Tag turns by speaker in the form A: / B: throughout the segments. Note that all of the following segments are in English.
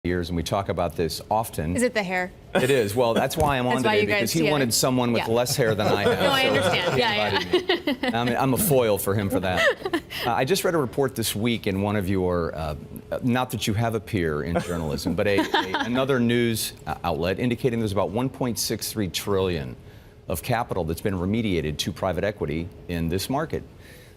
A: years, and we talk about this often.
B: Is it the hair?
A: It is. Well, that's why I'm on today, because he wanted someone with less hair than I have.
B: No, I understand.
A: I'm a foil for him for that. I just read a report this week in one of your, not that you have a peer in journalism, but another news outlet indicating there's about 1.63 trillion of capital that's been remediated to private equity in this market.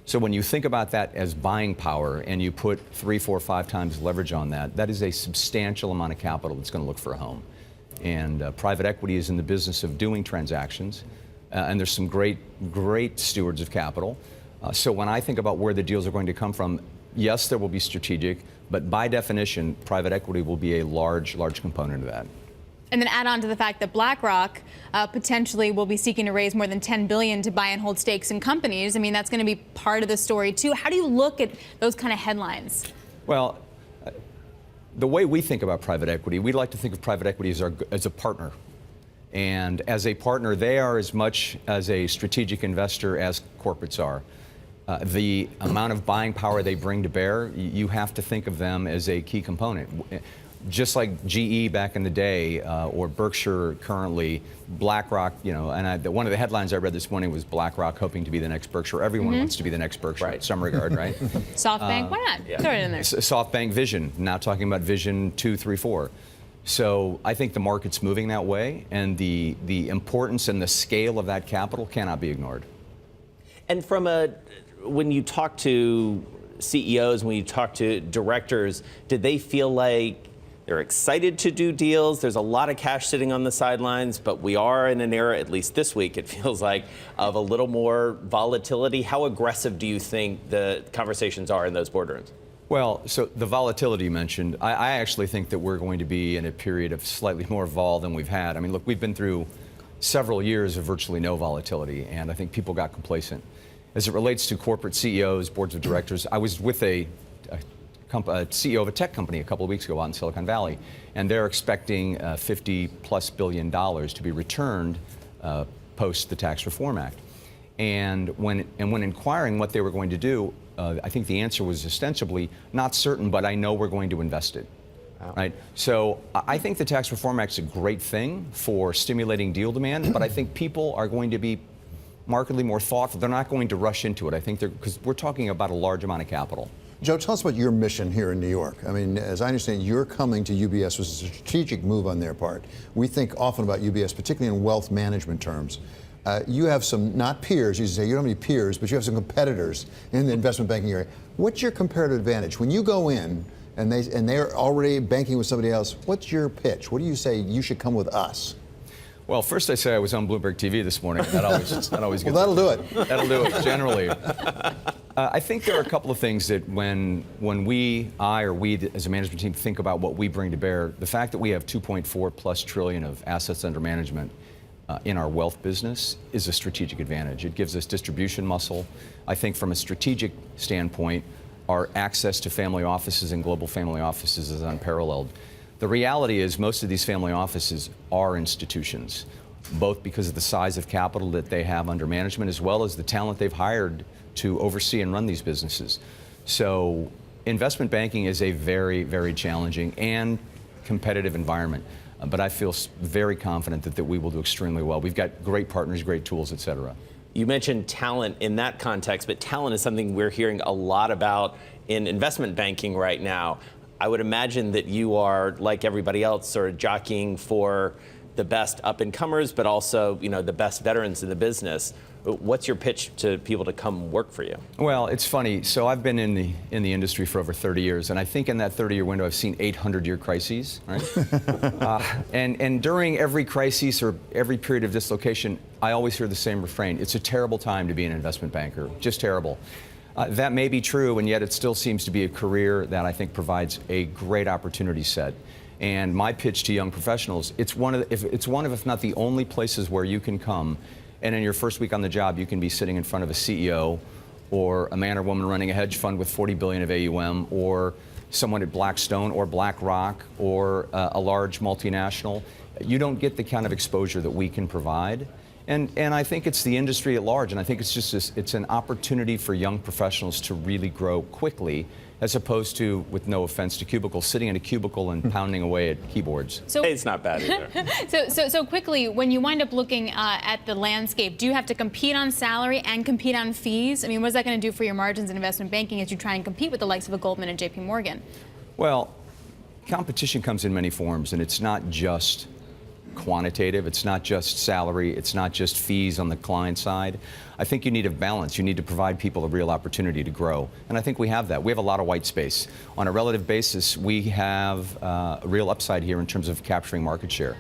A: So when you think about that as buying power and you put 3, 4, 5 times leverage on that, that is a substantial amount of capital that's going to look for a home. And private equity is in the business of doing transactions, and there's some great stewards of capital. So when I think about where the deals are going to come from, yes, there will be strategic, but by definition, private equity will be a large component of that.
B: And then add on to the fact that BlackRock potentially will be seeking to raise more than $10 billion to buy and hold stakes in companies. I mean, that's going to be part of the story, too. How do you look at those kind of headlines?
A: Well, the way we think about private equity, we like to think of private equity as a partner. And as a partner, they are as much as a strategic investor as corporates are. The amount of buying power they bring to bear, you have to think of them as a key component. Just like GE back in the day, or Berkshire currently, BlackRock, and one of the headlines I read this morning was BlackRock hoping to be the next Berkshire. Everyone wants to be the next Berkshire in some regard, right?
B: SoftBank, why not? Yeah. Throw it in there.
A: SoftBank Vision, now talking about Vision 2, 3, 4. So I think the market's moving that way, and the importance and the scale of that capital cannot be ignored.
C: And when you talk to CEOs, when you talk to directors, did they feel like they're excited to do deals? There's a lot of cash sitting on the sidelines, but we are in an era, at least this week, it feels like, of a little more volatility. How aggressive do you think the conversations are in those boardrooms?
A: Well, so the volatility you mentioned, I actually think that we're going to be in a period of slightly more vol than we've had. I mean, look, we've been through several years of virtually no volatility, and I think people got complacent. As it relates to corporate CEOs, boards of directors, I was with a CEO of a tech company a couple of weeks ago out in Silicon Valley, and they're expecting $50+ billion to be returned post the Tax Reform Act. And when inquiring what they were going to do, I think the answer was ostensibly not certain, but I know we're going to invest it. Wow. Right? So I think the Tax Reform Act is a great thing for stimulating deal demand, but I think people are going to be markedly more thoughtful. They're not going to rush into it. I think because we're talking about a large amount of capital.
D: Joe, tell us about your mission here in New York. I mean, as I understand, you're coming to UBS was a strategic move on their part. We think often about UBS, particularly in wealth management terms. You have some, not peers, you say you don't have any peers, but you have some competitors in the investment banking area. What's your comparative advantage? When you go in and they're already banking with somebody else, what's your pitch? What do you say you should come with us?
A: Well, first I say I was on Bloomberg TV this morning. That always gets
D: well, that'll do it.
A: That'll do it, generally. I think there are a couple of things that when we as a management team think about what we bring to bear, the fact that we have 2.4+ trillion of assets under management in our wealth business is a strategic advantage. It gives us distribution muscle. I think from a strategic standpoint, our access to family offices and global family offices is unparalleled. The reality is most of these family offices are institutions, both because of the size of capital that they have under management as well as the talent they've hired to oversee and run these businesses. So investment banking is a very challenging and competitive environment, but I feel very confident that we will do extremely well. We've got great partners, great tools, et cetera.
C: You mentioned talent in that context, but talent is something we're hearing a lot about in investment banking right now. I would imagine that you are, like everybody else, sort of jockeying for the best up-and-comers, but also, the best veterans in the business. What's your pitch to people to come work for you?
A: Well, it's funny. So I've been in the industry for over 30 years, and I think in that 30-year window, I've seen 800-year crises, right? And during every crisis or every period of dislocation, I always hear the same refrain: it's a terrible time to be an investment banker, just terrible. That may be true, and yet it still seems to be a career that I think provides a great opportunity set. And my pitch to young professionals, it's one of, if not the only places where you can come, and in your first week on the job, you can be sitting in front of a CEO or a man or woman running a hedge fund with 40 billion of AUM, or someone at Blackstone or BlackRock or a large multinational. You don't get the kind of exposure that we can provide. And I think it's the industry at large, and I think it's just it's an opportunity for young professionals to really grow quickly as opposed to, with no offense to cubicles, sitting in a cubicle and pounding away at keyboards.
B: So,
C: Hey, it's not bad either.
B: so quickly, when you wind up looking at the landscape, do you have to compete on salary and compete on fees? I mean, what is that going to do for your margins in investment banking as you try and compete with the likes of a Goldman and JP Morgan?
A: Well, competition comes in many forms, and it's not just quantitative, it's not just salary, it's not just fees on the client side. I think you need a balance. You need to provide people a real opportunity to grow, and I think we have that. We have a lot of white space. On a relative basis, we have a real upside here in terms of capturing market share.